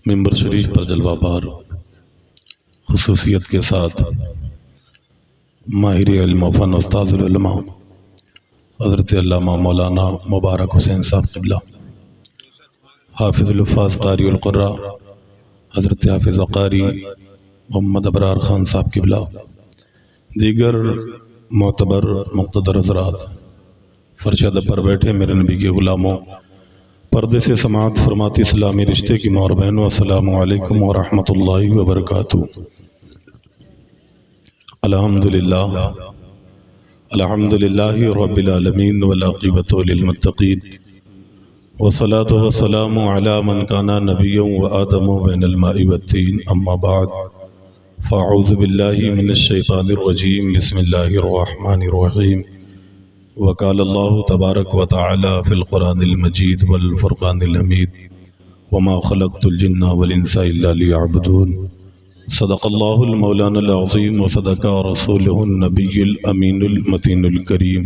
ممبر شریف پر جلوہ بار خصوصیت کے ساتھ ماہر علم و فن استاذ العلماء حضرت علامہ مولانا مبارک حسین صاحب قبلہ، حافظ الحفاظ قاری القراء حضرت حافظ قاری محمد ابرار خان صاحب قبلہ، دیگر معتبر مقتدر حضرات، فرش ادب پر بیٹھے میرے نبی کے غلاموں، پردے سے سماعت فرماتی اسلامی رشتے کی ماں اور بہنوں، السلام علیکم ورحمۃ اللہ وبرکاتہ۔ الحمدللہ رب العالمین والعاقبۃ للمتقین، والصلاة والسلام علی من کان نبیا وآدم بین الماء والطین، اما بعد فاعوذ باللہ من الشیطان الرجیم، بسم اللہ الرحمن الرحیم۔ وقال اللہ تبارک و تعالی فی القرآن المجید والفرقان الحمید، وما خلقت الجن والانس الا لیعبدون۔ صدق اللہ المولانا العظیم وصدق رسولہ النبی الامین المتین الکریم،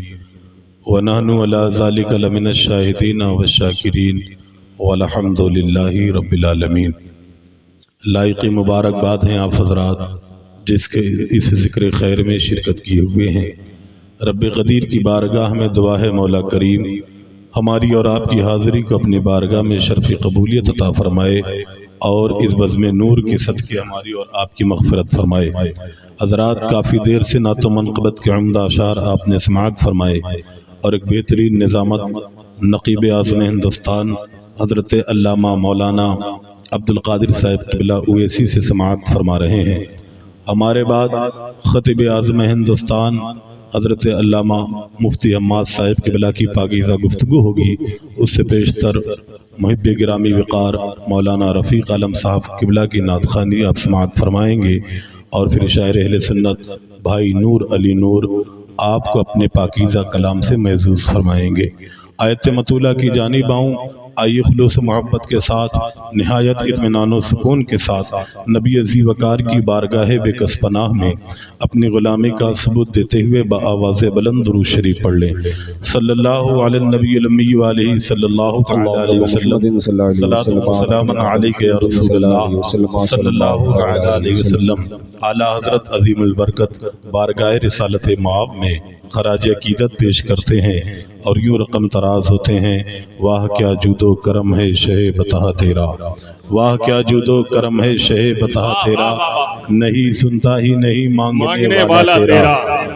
ونحن علی ذلک لمن الشاہدین والشاکرین، والحمد للہ رب العالمین۔ لائق مبارکباد ہیں آپ حضرات جس کے اس ذکر خیر میں شرکت کیے ہوئے ہیں۔ رب قدیر کی بارگاہ میں دعا ہے مولا کریم ہماری اور آپ کی حاضری کو اپنی بارگاہ میں شرف قبولیت عطا فرمائے، اور اس بزم نور کے صدقے ہماری اور آپ کی مغفرت فرمائے۔ حضرات کافی دیر سے نعت و منقبت کے عمدہ اشعار آپ نے سماعت فرمائے، اور ایک بہترین نظامت نقیب اعظم ہندوستان حضرت علامہ مولانا عبد القادر صاحب قبلہ اویسی سے سماعت فرما رہے ہیں۔ ہمارے بعد خطیب اعظم ہندوستان حضرت علامہ مفتی حماد صاحب قبلہ کی پاکیزہ گفتگو ہوگی، اس سے پیشتر محب گرامی وقار مولانا رفیق عالم صاحب قبلہ کی نعت خوانی آپ سماعت فرمائیں گے، اور پھر شاعر اہل سنت بھائی نور علی نور آپ کو اپنے پاکیزہ کلام سے محظوظ فرمائیں گے۔ آیت مطولہ کی جانب آؤں، آئیے خلوص محبت کے ساتھ، نہایت اطمینان و سکون کے ساتھ نبی ذی وقار کی بارگاہ بے کس پناہ میں اپنی غلامی کا ثبوت دیتے ہوئے بآواز بلند درود شریف پڑھ لیں۔ صلی اللہ علی النبی الامی وآلہ صلی اللہ تعالی علیہ وسلم، صلاۃ و سلام علیک یا رسول اللہ صلی اللہ تعالی علیہ وسلم۔ اعلیٰ حضرت عظیم البرکت بارگاہ رسالت مآب میں خراج عقیدت پیش کرتے ہیں اور یوں رقم تراز ہوتے ہیں: واہ کیا جود و کرم ہے شہ بتا تیرا، واہ کیا جود و کرم ہے شہ بتا تیرا، نہیں سنتا ہی نہیں مانگنے والا تیرا۔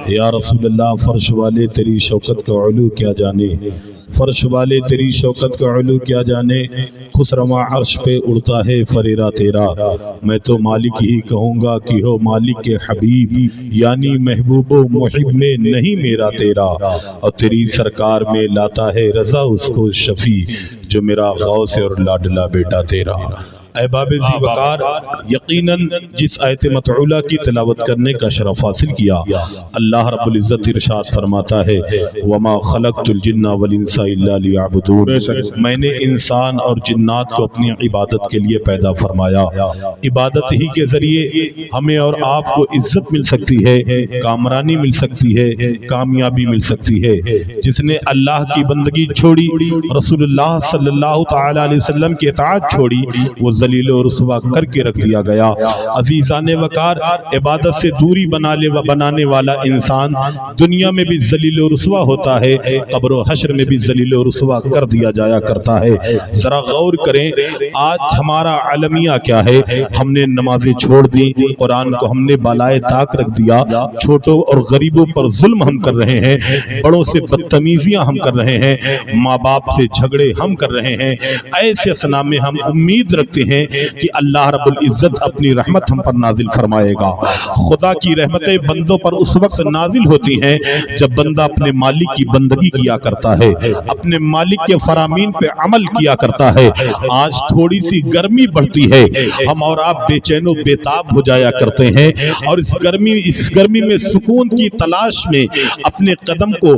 یا رسول اللہ فرش والے تیری شوکت کا علو کیا جانے، فرش والے تیری شوکت کا علو کیا جانے، خسرواں عرش پہ اڑتا ہے فریرہ تیرا۔ میں تو مالک ہی کہوں گا کہ ہو مالک کے حبیب، یعنی محبوب و محب میں نہیں میرا تیرا، اور تیری سرکار میں لاتا ہے رضا اس کو شفیع، جو میرا غوث اور لاڈلا بیٹا تیرا۔ احباب ذی وقار، یقیناً جس آیت مطعولہ کی تلاوت کرنے کا شرف حاصل کیا، اللہ رب العزت ارشاد فرماتا ہے: وما خلقت الجن والانس الا لیعبدون۔ میں نے انسان اور جنات کو اپنی عبادت کے لیے پیدا فرمایا۔ عبادت ہی کے ذریعے ہمیں اور آپ کو عزت مل سکتی ہے، کامرانی مل سکتی ہے، کامیابی مل سکتی ہے۔ جس نے اللہ کی بندگی چھوڑی، رسول اللہ صلی اللہ تعالی علیہ وسلم کی اطاعت چھوڑی، وہ ذلیل و رسوا کر کے رکھ دیا گیا۔ عزیزان وقار، عبادت سے دوری بنانے والا انسان دنیا میں بھی ذلیل و رسوا ہوتا ہے، قبر و حشر میں بھی ذلیل و رسوا کر دیا جایا کرتا ہے۔ ذرا غور کریں، آج ہمارا عالمیہ کیا ہے؟ ہم نے نمازیں چھوڑ دی، قرآن کو ہم نے بالائے طاق رکھ دیا، چھوٹوں اور غریبوں پر ظلم ہم کر رہے ہیں، بڑوں سے بدتمیزیاں ہم کر رہے ہیں، ماں باپ سے جھگڑے ہم کر رہے ہیں۔ ایسے اسنا میں ہم امید رکھتے ہیں کہ اللہ رب العزت اپنی رحمت ہم پر نازل فرمائے گا۔ خدا کی رحمتیں بندوں پر اس وقت نازل ہوتی ہیں جب بندہ اپنے مالک کی بندگی کیا کرتا ہے، اپنے مالک کے فرامین پہ عمل کیا کرتا ہے۔ آج تھوڑی سی گرمی بڑھتی ہے، ہم اور آپ بے چین و بے تاب ہو جایا کرتے ہیں، اور اس گرمی میں سکون کی تلاش میں اپنے قدم کو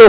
2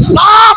7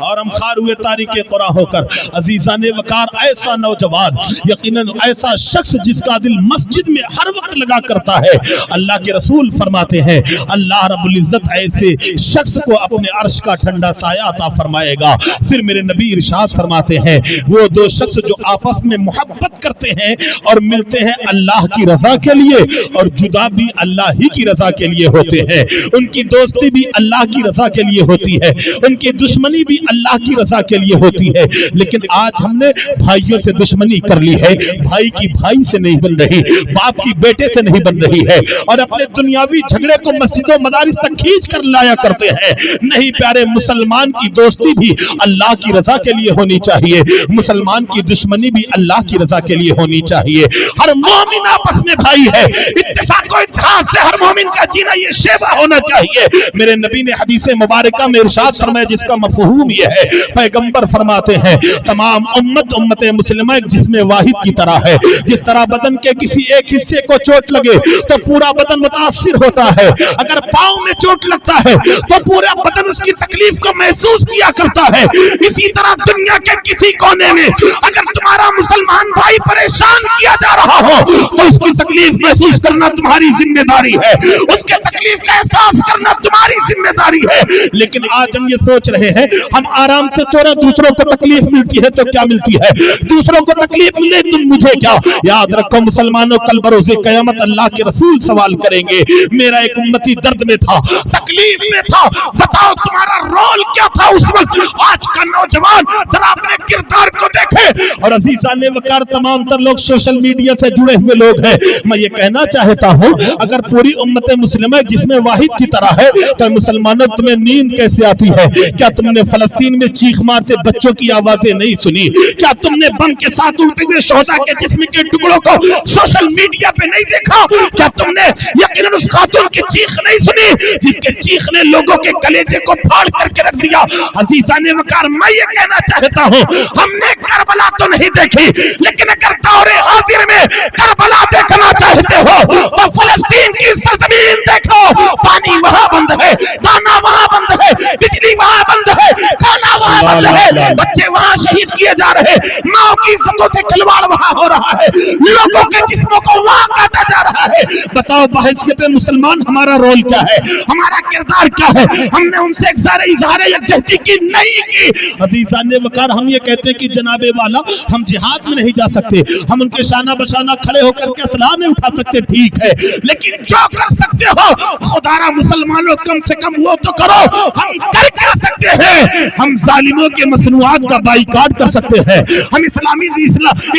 اور ہم خار ہوئے تاریخ قرآن ہو کر عزیزان وقار ایسا نوجوان یقیناً ایسا شخص جس کا دل مسجد میں ہر وقت لگا کرتا ہے، اللہ کے رسول فرماتے ہیں اللہ رب العزت ایسے شخص کو اپنے عرش کا ٹھنڈا سایہ عطا فرمائے گا۔ پھر میرے نبی ارشاد فرماتے ہیں وہ دو شخص جو آپس میں محبت کرتے ہیں اور ملتے ہیں اللہ کی رضا کے لیے اور جدا بھی اللہ ہی کی رضا کے لیے ہوتے ہیں، ان کی دوستی بھی اللہ کی رضا کے لیے ہوتی ہے، ان کی دشمنی بھی اللہ کی رضا کے لیے ہوتی ہے۔ لیکن آج ہم نے بھائیوں سے دشمنی کر لی ہے، بھائی کی بھائی سے نہیں بن رہی، باپ کی بیٹے سے نہیں بن رہی ہے، اور اپنے دنیاوی جھگڑے کو مسجدوں مدارس تک کھینچ کر لایا کرتے ہیں۔ نہیں پیارے، مسلمان کی دوستی بھی اللہ کی رضا کے لیے ہونی چاہیے، مسلمان کی دشمنی بھی اللہ کی رضا کے لیے ہونی چاہیے۔ ہر مومن آپس میں بھائی ہے، اتفاق و اتحاد سے ہر مومن کا جینا یہ شیوا ہونا چاہیے۔ میرے نبی نے حدیث مبارکہ میں ارشاد فرمایا جس کا مفہوم یہ ہے، پیغمبر فرماتے ہیں تمام امت مسلمہ ایک جسم واحد کی طرح ہے، جس طرح بدن کے کسی ایک حصے کو چوٹ لگے تو پورا بدن متاثر ہوتا ہے، اگر پاؤں میں چوٹ لگتا ہے تو پورا بدن اس کی تکلیف کو محسوس کیا کرتا ہے، اسی طرح دنیا کے کسی کونے میں اگر تمہارا مسلمان بھائی پریشان کیا جا رہا ہو تو اس کی تکلیف محسوس کرنا تمہاری ذمہ داری ہے، اس کے تکلیف کا احساس کرنا تمہاری ذمہ داری ہے۔ لیکن آج ہم یہ سوچ رہے ہیں ہم آرام سے تھوڑا دوسروں کو تکلیف ملتی ہے تو کیا ملتی ہے، دوسروں کو تکلیف ملے تم مجھے کیا۔ یاد رکھو مسلمانوں، کل بروز قیامت اللہ کے رسول سوال کریں گے میرا ایک امتی درد میں تھا، تکلیف میں تھا، بتاؤ تمہارا رول کیا تھا اس وقت۔ آج کا نوجوان ذرا اپنے کردار کو دیکھے، اور عزیزان وقار تمام تر لوگ سوشل میڈیا سے جڑے ہوئے لوگ ہیں، میں یہ کہنا چاہتا ہوں اگر پوری امت مسلمہ جس میں واحد کی طرح ہے تو مسلمانوں تمہیں نیند کیسے آتی ہے؟ کیا تم نے فلسطین میں چیخ مارتے بچوں کی آوازیں نہیں سنی؟ کیا تم نے بم کے ساتھ اڑتے ہوئے شہداء کے جسم کے ٹکڑوں کو سوشل میڈیا پہ نہیں دیکھا؟ کیا تم نے یقیناً اس خاتون کی چیخ نہیں سنی جس کے چیخ نے لوگوں کے کلیجے کو پھاڑ کر کے رکھ دیا؟ عزیزان وقار میں یہ کہنا چاہتا ہوں ہم نے کربلا تو نہیں دیکھی، لیکن اگر دور حاضر میں کربلا دیکھنا چاہتے ہو تو فلسطین کی سرزمین دیکھو، پانی وہاں بند ہے، دانا وہاں بند ہے، بجلی وہاں بند ہے، کھانا وہاں بند ہے، بچے وہاں شہید کیے جا رہے، ماں کی عزتوں سے کھلواڑ وہاں ہو رہا ہے، لوگوں کے جسموں کو وہاں کاٹا جا رہا ہے۔ بتاؤ بحیثیت مسلمان ہمارا رول کیا ہے، ہمارا کردار کیا ہے؟ ہم نے ان سے اظہار یکجہتی کی نہیں کی۔ عزیزان وقار ہم یہ کہتے ہیں کہ جناب والا ہم جہاد میں نہیں جا سکتے، ہم ان کے شانہ بشانہ کھڑے ہو کر کے اسلحہ نہیں اٹھا سکتے، ٹھیک ہے، لیکن جو کر سکتے ہو خدا را مسلمانوں کم سے کم وہ تو کرو۔ ہم کر کیا سکتے ہیں؟ ہم ظالموں کے مصنوعات کا بائیکاٹ کر سکتے ہیں، ہم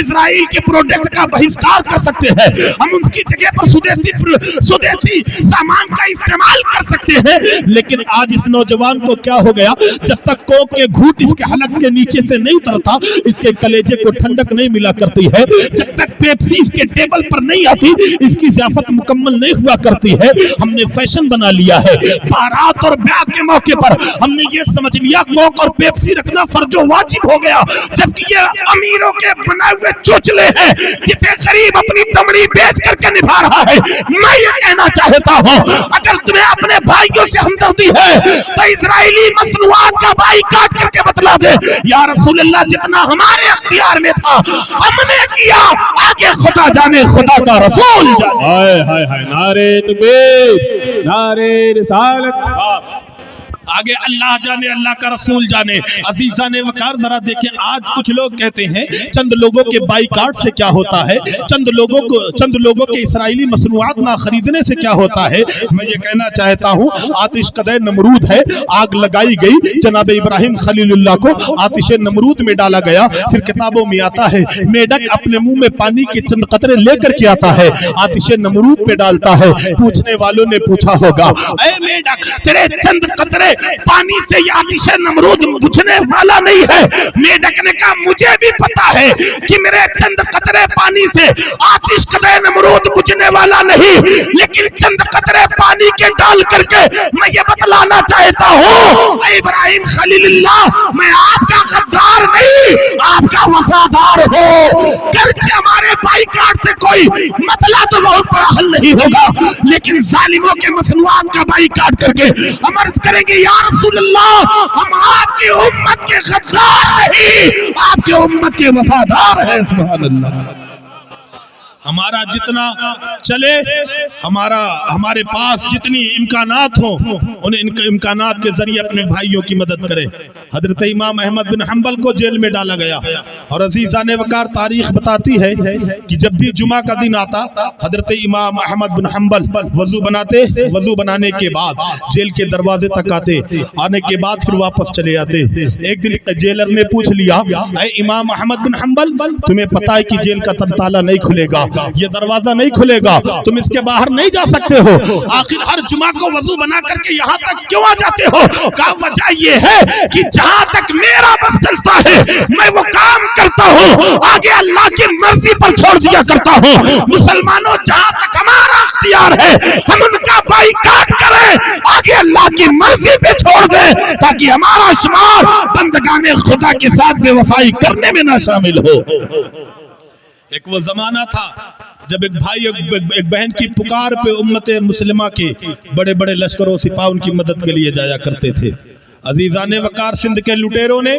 اسرائیل کے پروڈکٹ کا بہشکار کر سکتے ہیں، ہم ان کی جگہ پر سودیسی سامان کا استعمال کر سکتے ہیں۔ لیکن آج اس نوجوان کو کیا ہو گیا، جب تک کوک کے گھوٹ اس کے حلق کے نیچے سے نہیں اترتا اس کے کلیجے کو ٹھنڈک نہیں ملا کرتی ہے، جب تک پیپسی اس کے ٹیبل پر نہیں آتی اس کی ضیافت مکمل نہیں ہوا کرتی ہے۔ ہم نے فیشن بنا لیا ہے، بارات اور بیاہ کے موقع پر ہم نے یہ سمجھ لیا کوک اور پیپسی رکھنا فرض و واجب ہو گیا، جبکہ یہ امیروں کے بنائے ہوئے چوچلے ہیں جسے غریب اپنی دمڑی بیچ کر کے نبھا رہا ہے۔ میں یہ کہنا چاہتا ہوں اگر تمہیں اپنے بھائیوں سے ہمدردی ہے تو اسرائیلی مصنوعات کا بائیکاٹ کر کے بتلا دے یا رسول اللہ جتنا ہمارے اختیار میں تھا ہم نے کیا، آگے خدا جانے، خدا کا رسول جانے۔ ہائے ہائے ہائے، نعرے تکبیر، نعرے رسالت، آگے اللہ جانے، اللہ کا رسول جانے۔ عزیزان وقار ذرا دیکھیں آج کچھ لوگ کہتے ہیں چند لوگوں کے بائیکاٹ سے کیا ہوتا ہے، چند لوگوں کے اسرائیلی مصنوعات نہ خریدنے سے کیا ہوتا ہے۔ میں یہ کہنا چاہتا ہوں آتش قدر نمرود ہے، آگ لگائی گئی، جناب ابراہیم خلیل اللہ کو آتش نمرود میں ڈالا گیا، پھر کتابوں میں آتا ہے میڈک اپنے منہ میں پانی کے چند قطرے لے کر کے آتا ہے، آتش نمرود پہ ڈالتا ہے۔ پوچھنے والوں نے پوچھا ہوگا اے میڈک تیرے چند قطرے پانی سے یہ آتش نمرود بجھنے والا نہیں ہے۔ میڈک نے کہا مجھے بھی پتا ہے کہ میرے چند قطرے پانی سے آتش قدر نمرود بجھنے والا نہیں، لیکن چند قطرے قطرے پانی کے ڈال کر کے میں یہ بتلانا چاہتا ہوں اے ابراہیم خلیل اللہ، میں آپ کا غدار نہیں، آپ کا وفادار ہوں۔ گرچہ ہمارے بائیکاٹ سے کوئی مسئلہ تو بہت بڑا حل نہیں ہوگا، لیکن ظالموں کے مصنوعات کا بائیکاٹ کر کے ہم عرض کریں گے یا رسول اللہ ہم آپ کی امت کے غدار نہیں، آپ کی امت کے وفادار ہیں۔ سبحان اللہ۔ ہمارا جتنا چلے، ہمارے پاس جتنی امکانات ہوں ان امکانات کے ذریعے اپنے بھائیوں کی مدد کریں۔ حضرت امام احمد بن حنبل کو جیل میں ڈالا گیا، اور عزیزان وقار تاریخ بتاتی ہے کہ جب بھی جمعہ کا دن آتا حضرت امام احمد بن حنبل وضو بنانے کے بعد جیل کے دروازے تک آتے، آنے کے بعد پھر واپس چلے آتے۔ ایک دن جیلر نے پوچھ لیا اے امام احمد بن حنبل، تمہیں پتا ہے کہ جیل کا تالا نہیں کھلے گا، یہ دروازہ نہیں کھلے گا، تم اس کے باہر نہیں جا سکتے ہو، آخر ہر جمعہ کو وضو بنا کر کے یہاں تک کیوں آ جاتے ہو؟ کہا وجہ یہ ہے کہ جہاں تک میرا بس چلتا ہے میں وہ کام کرتا ہوں، آگے اللہ کی مرضی پر چھوڑ دیا کرتا ہوں۔ مسلمانوں جہاں تک ہمارا اختیار ہے ہم ان کا بائیکاٹ کریں، آگے اللہ کی مرضی پہ چھوڑ دیں، تاکہ ہمارا شمار بندگان خدا کے ساتھ بے وفائی کرنے میں نہ شامل ہو۔ ایک وہ زمانہ تھا جب ایک بھائی ایک بہن کی پکار پہ امت مسلمہ کے بڑے بڑے لشکروں سپاہ ان کی مدد کے لیے جایا کرتے تھے۔ عزیزان وقار سندھ کے لٹیروں نے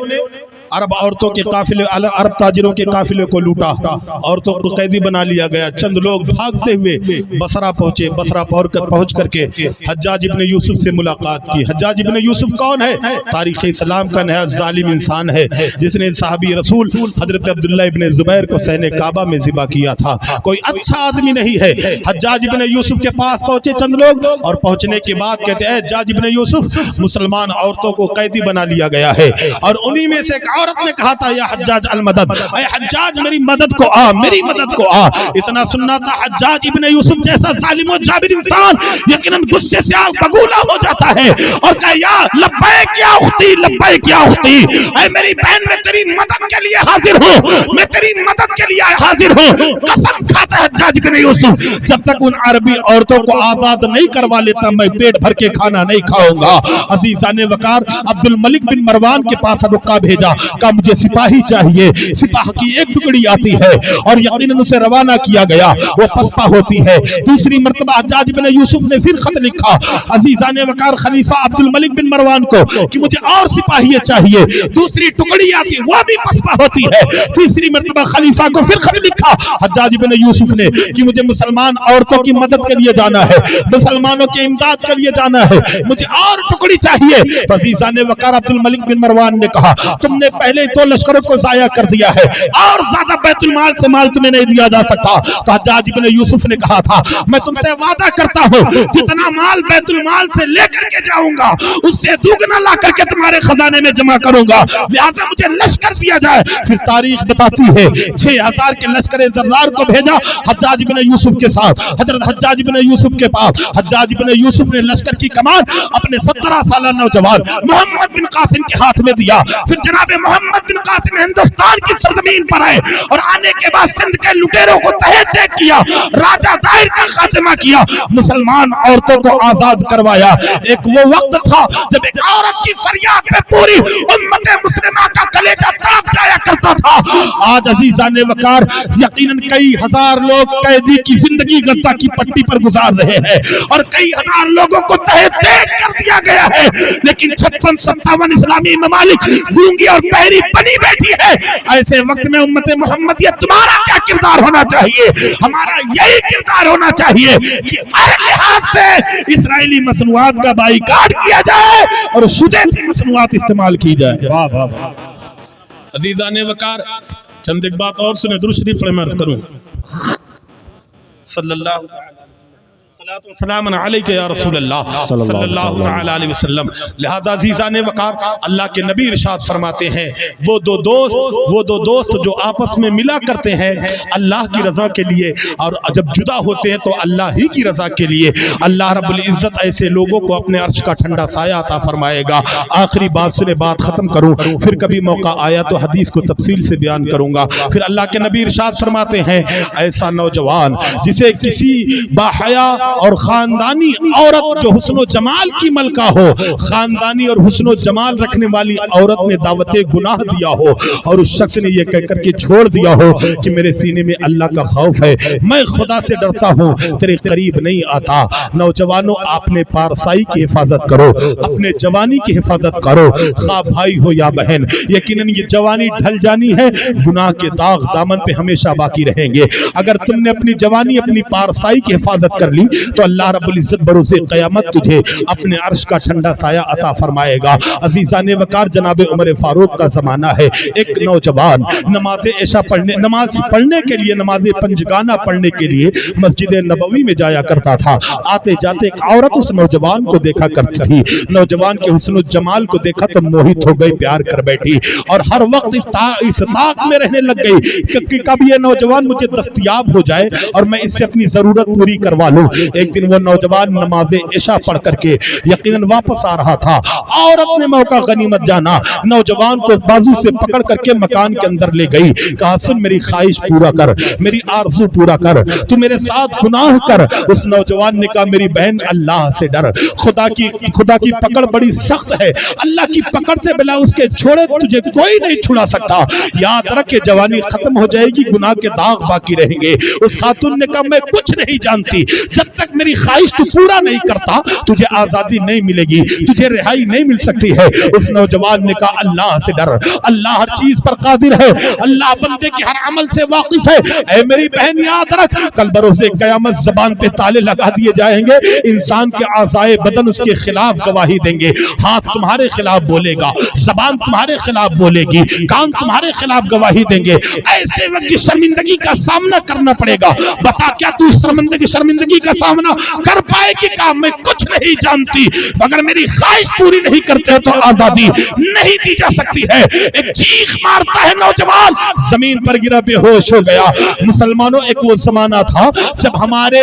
عرب عورتوں کے قافلے، عرب تاجروں کے قافلے کو لوٹا، عورتوں کو قیدی بنا لیا گیا۔ چند لوگ بھاگتے ہوئے بصرہ پہنچے، بصرہ پہنچ کر کے حجاج ابن یوسف سے ملاقات کی۔ حجاج ابن یوسف کون ہے؟ تاریخ اسلام کا نہایت ظالم انسان ہے، جس نے صحابی رسول حضرت عبداللہ ابن زبیر کو صحن کعبہ میں ذبح کیا تھا، کوئی اچھا آدمی نہیں ہے۔ حجاج ابن یوسف کے پاس پہنچے چند لوگ، اور پہنچنے کے بعد کہتے ہیں حجاج ابن یوسف مسلمان عورتوں کو قیدی بنا لیا گیا ہے، اور انہی میں سے عورت نے کہا تھا یا حجاج المدد، اے حجاج میری مدد کو آ، میری مدد کو آ۔ اتنا سننا تھا حجاج ابن یوسف جیسا ظالم و جابر انسان یقیناً غصے سے آگ بگولا ہو جاتا ہے اور کہا یا لبیک یا اختی، لبیک یا اختی، اے میری بہن میں تیری مدد کے لیے حاضر ہوں، میں تیری مدد کے لیے حاضر ہوں۔ قسم کھاتا ہے حجاج ابن یوسف جب تک ان عربی عورتوں کو آزاد نہیں کروا لیتا میں پیٹ بھر کے کھانا نہیں کھاؤں گا۔ عزیزان وقار عبد الملک بن مروان کے پاس رقہ بھیجا، کہا مجھے سپاہی چاہیے۔ سپاہ کی ایک ٹکڑی آتی ہے اور یقیناً اسے روانہ کیا گیا، وہ پسپا ہوتی ہے۔ دوسری مرتبہ حجاج بن یوسف نے پھر خط لکھا عزیزان وقار خلیفہ عبد الملک بن مروان کو کہ مجھے اور سپاہی چاہیے، دوسری ٹکڑی آتی وہ بھی پسپا ہوتی ہے۔ تیسری مرتبہ خلیفہ کو پھر خط لکھا حجاج بن یوسف نے کہ مجھے مسلمان عورتوں کی مدد کے لیے جانا ہے، مسلمانوں کے امداد کے لیے جانا ہے، مجھے اور ٹکڑی چاہیے۔ عزیزان وقار عبد الملک بن مروان نے کہا تم نے پہلے تو لشکروں کو ضائع کر دیا ہے اور زیادہ بیت المال سے مال تمہیں نہیں دیا جا سکتا۔ تو حجاج بن یوسف نے کہا تھا میں تم سے وعدہ کرتا ہوں جتنا مال بیت المال سے لے کر کے جاؤں گا اس سے دوگنا لا کر کے تمہارے خزانے میں جمع کروں گا، لہذا مجھے لشکر دیا جائے۔ پھر تاریخ بتاتی ہے 6000 کے لشکر زرار کو بھیجا حجاج بن یوسف کے ساتھ حضرت حجاج بن یوسف کے پاس۔ حجاج بن یوسف نے لشکر کی کمان اپنے 17 سالہ نوجوان محمد بن قاسم کے ہاتھ میں دیا۔ پھر جناب محمد بن قاسم ہندوستان کی سرزمین پر آئے اور آنے کے بعد سندھ کے لٹیروں کو تہہ تیگ کیا، راجہ دائر کا خاتمہ کیا، مسلمان عورتوں کو آزاد کروایا۔ ایک وہ وقت تھا جب ایک عورت کی فریاد پہ پوری امت مسلمہ کا کلیجہ تڑپ جایا کرتا تھا۔ آج عزیزان وقار یقیناً کئی ہزار لوگ قیدی کی زندگی غزہ کی پٹی پر گزار رہے ہیں اور کئی ہزار لوگوں کو تہہ تیگ کر دیا گیا ہے، لیکن 56-57 اسلامی ممالک گونگی اور بہری بنی بیٹھی ہے۔ ایسے وقت میں امت محمدیہ تمہارا کیا کردار ہونا چاہیے؟ ہمارا یہی کردار ہونا چاہیے کہ ہر لحاظ سے اسرائیلی مصنوعات کا بائیکاٹ کیا جائے اور سودیسی مصنوعات استعمال کی جائے۔ عزیزان وقار چند ایک بات اور سنیں، درود شریف پڑھیں میں عرض کروں صلی اللہ سلام علیک یا رسول اللہ صلی اللہ علیہ وسلم۔ لہذا عزیزان وقار اللہ کے نبی ارشاد فرماتے ہیں وہ دو دوست جو آپس میں ملا کرتے ہیں اللہ کی رضا کے لیے اور جب جدا ہوتے ہیں تو اللہ ہی کی رضا کے لیے، اللہ رب العزت ایسے لوگوں کو اپنے عرش کا ٹھنڈا سایہ عطا فرمائے گا۔ آخری بات سنے بات ختم کروں، پھر کبھی موقع آیا تو حدیث کو تفصیل سے بیان کروں گا۔ پھر اللہ کے نبی ارشاد فرماتے ہیں ایسا نوجوان جسے کسی باحیا اور خاندانی عورت جو حسن و جمال کی ملکہ ہو، خاندانی اور حسن و جمال رکھنے والی عورت نے دعوت گناہ دیا ہو اور اس شخص نے یہ کہہ کر کے چھوڑ دیا ہو کہ میرے سینے میں اللہ کا خوف ہے، میں خدا سے ڈرتا ہوں، تیرے قریب نہیں آتا۔ نوجوانوں، آپ نے پارسائی کی حفاظت کرو، اپنے جوانی کی حفاظت کرو، خواہ بھائی ہو یا بہن۔ یقیناً یہ جوانی ڈھل جانی ہے، گناہ کے داغ دامن پہ ہمیشہ باقی رہیں گے۔ اگر تم نے اپنی جوانی اپنی پارسائی کی حفاظت کر لی تو اللہ رب العزت بروز قیامت تجھے اپنے عرش کا ٹھنڈا سایہ عطا فرمائے گا۔ عزیزان وقار، جناب عمر فاروق کا زمانہ ہے۔ ایک نوجوان نماز عشاء پڑھنے کے لیے، نماز پنجگانہ پڑھنے کے لیے مسجد نبوی میں جایا کرتا تھا۔ آتے جاتے ایک عورت اس نوجوان کو دیکھا کرتی تھی، نوجوان کے حسن و جمال کو دیکھا تو موہت ہو گئی، پیار کر بیٹھی اور ہر وقت اس طاق میں رہنے لگ گئی کہ کب یہ نوجوان مجھے دستیاب ہو جائے اور میں اس سے اپنی ضرورت پوری کروا لوں۔ ایک دن وہ نوجوان نماز عشاء پڑھ کر کے یقیناً واپس آ رہا تھا، عورت نے موقع غنیمت جانا نوجوان کو بازو سے پکڑ کر کے مکان کے اندر لے گئی، کہا سن میری خواہش پورا کر، میری آرزو پورا کر، تو میرے ساتھ گناہ کر۔ اس نوجوان نے کہا میری بہن اللہ سے ڈر، خدا کی پکڑ بڑی سخت ہے، اللہ کی پکڑ سے بلا اس کے چھوڑے تجھے کوئی نہیں چھڑا سکتا، یاد رکھ کہ جوانی ختم ہو جائے گی، گناہ کے داغ باقی رہیں گے۔ اس خاتون نے کہا میں کچھ نہیں جانتی، جب تک میری خواہش تو پورا نہیں کرتا تجھے آزادی نہیں ملے گی، تجھے رہائی نہیں مل سکتی ہے۔ اس نوجوان نے کہا اللہ سے ڈر، اللہ ہر چیز پر قادر ہے، اللہ بندے کے ہر عمل سے واقف ہے۔ اے میری بہن یاد رکھ، کل بروز قیامت زبان پہ تالے لگا دیے جائیں گے، انسان کے اعضائے بدن اس کے خلاف گواہی دیں گے، ہاتھ تمہارے خلاف بولے گا، زبان تمہارے خلاف بولے گی، کان تمہارے خلاف گواہی دیں گے۔ ایسے وقت کی شرمندگی کا سامنا کرنا پڑے گا، بتا کیا تو شرمندگی کا سامنا کر پائے گی؟ کہا میں کچھ نہیں جانتی، اگر میری خواہش پوری نہیں کرتے تو آزادی نہیں دی جا سکتی ہے۔ ایک چیخ مارتا ہے نوجوان، زمین پر گرا بے ہوش ہو گیا۔ مسلمانوں، ایک وہ زمانہ تھا جب ہمارے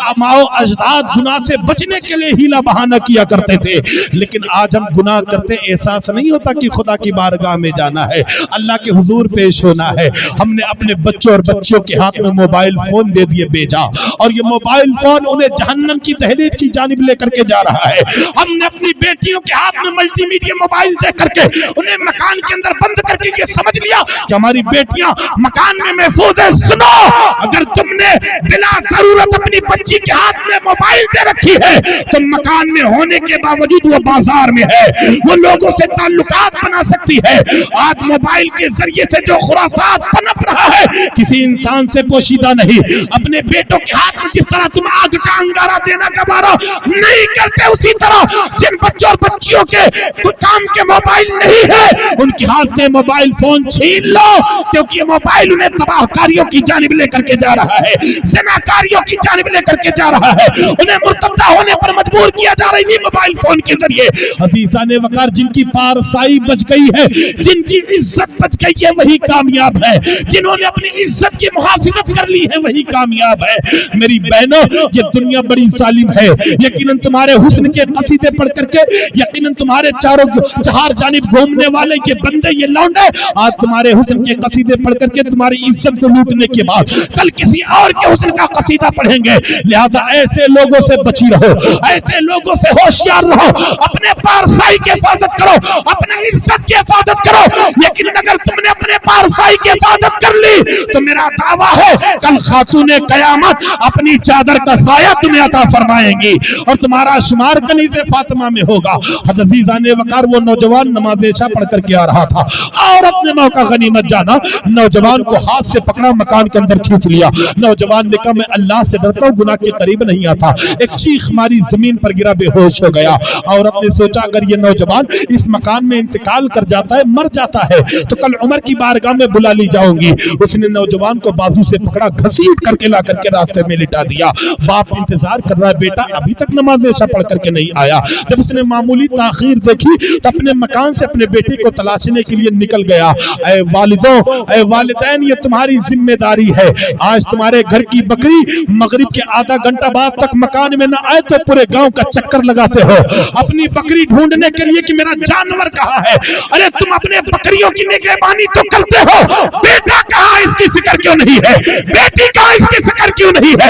آباء و اجداد گناہ سے بچنے کے لیے ہیلا بہانہ کیا کرتے تھے، لیکن آج ہم گناہ کرتے احساس نہیں ہوتا کہ خدا کی بارگاہ میں جانا ہے، اللہ کے حضور پیش ہونا ہے۔ ہم نے اپنے بچوں اور بچیوں کے ہاتھ میں موبائل فون دے دیے بیجا، اور یہ موبائل فون انہیں جہنم کی دہلیز کی جانب لے کر کے جا رہا ہے۔ ہم نے اپنی بیٹیوں کے ہاتھ میں ملٹی میڈیا موبائل دے کر کے انہیں مکان کے اندر بند کر کے یہ سمجھ لیا کہ ہماری بیٹیاں مکان میں محفوظ ہیں۔ سنو، اگر تم نے بلا ضرورت اپنی بچی کے ہاتھ میں موبائل دے رکھی ہے تو مکان میں ہونے کے باوجود وہ بازار میں ہے، وہ لوگوں سے تعلقات بنا سکتی ہے۔ آج موبائل کے ذریعے سے جو خرافات پنپ رہا ہے کسی انسان سے پوشیدہ نہیں۔ اپنے بیٹوں کے ہاتھ میں جس طرح تم آگ کا انگارہ دینا گوارا نہیں کرتے، اسی طرح جن بچوں اور بچیوں کے کام کے موبائل نہیں ہے ان کے ہاتھ سے موبائل فون چھین لو، کیونکہ یہ موبائل انہیں تباہ کاریوں کی جانب لے کر کے جا رہا ہے، زناکاریوں کی جانب لے کر کے جا رہا ہے، انہیں مرتدہ ہونے پر مجبور کیا جا رہا ہے موبائل فون کے ذریعے۔ عزیزان وقار، جن کی پارسائی بچ گئی ہے، جن کی عزت بچ گئی ہے، وہی کامیاب ہے۔ جنہوں نے اپنی عزت کی محافظت کر لی ہے وہی کامیاب ہے۔ میری بہنوں، یہ دنیا بڑی ظالم ہے، یقیناً تمہارے حسن کے قصیدے پڑھ کر کے، یقیناً تمہارے چار جانب گھومنے والے یہ بندے، یہ لونڈے آج تمہارے حسن کے قصیدے پڑھ کر کے تمہاری عزت کو لوٹنے کے بعد کل کسی اور کے حسن کا قصیدہ پڑھیں گے۔ لہذا ایسے لوگوں سے بچی رہو، ایسے لوگوں سے ہوشیار رہو، اپنے پارسائی کی حفاظت کرو، اپنے عزت کی حفاظت کرو۔ لیکن اگر تم نے اپنے پارسائی کی حفاظت کر لی تو میرا دعویٰ ہے کل خاتون قیامت اپنی چادر کا سایہ تمہیں عطا فرمائیں گی اور تمہارا شمار کنیز فاطمہ میں ہوگا۔ عزیزان وقار، وہ نوجوان نماز عشاء پڑھ کر کے آ رہا تھا اور اپنے موقع غنیمت جانا، نوجوان کو ہاتھ سے پکڑا، مکان کے اندر کھینچ لیا۔ نوجوان نے کہا میں اللہ سے ڈرتا ہوں، گناہ کے قریب نہیں آتا۔ ایک چیخ ماری، زمین پر گرا، بے ہوش ہو گیا۔ عورت نے سوچا اگر یہ نوجوان اس مکان میں انتقال کر جاتا ہے، مر جاتا ہے، تو کل عمر کی بارگاہ میں بلا لی جاؤں گی۔ اس نے نوجوان کو بازو سے پکڑا، گھسیٹ کر کے لا کر کے راستے میں لٹا دیا۔ باپ انتظار کر رہا ہے، بیٹا ابھی تک نماز عشاء پڑھ کر کے نہیں آیا۔ جب اس نے معمولی تاخیر دیکھی تو اپنے مکان سے اپنے بیٹے کو تلاشنے کے لیے نکل گیا۔ اے والدوں، اے والدین، یہ تمہاری ذمہ داری ہے۔ آج تمہارے گھر کی بکری مغرب کے آدھا گھنٹہ بعد تک مکان میں نہ آئے تو پورے گاؤں کا چکر لگاتے ہو اپنی بکری ڈھونڈنے کے لیے کہ میرا جانور کہاں ہے۔ ارے تم اپنے بکریوں کی نگہبانی تو کرتے ہو، بیٹا کہاں اس کی فکر کیوں نہیں ہے، بیٹی کہاں اس کی فکر کیوں نہیں ہے۔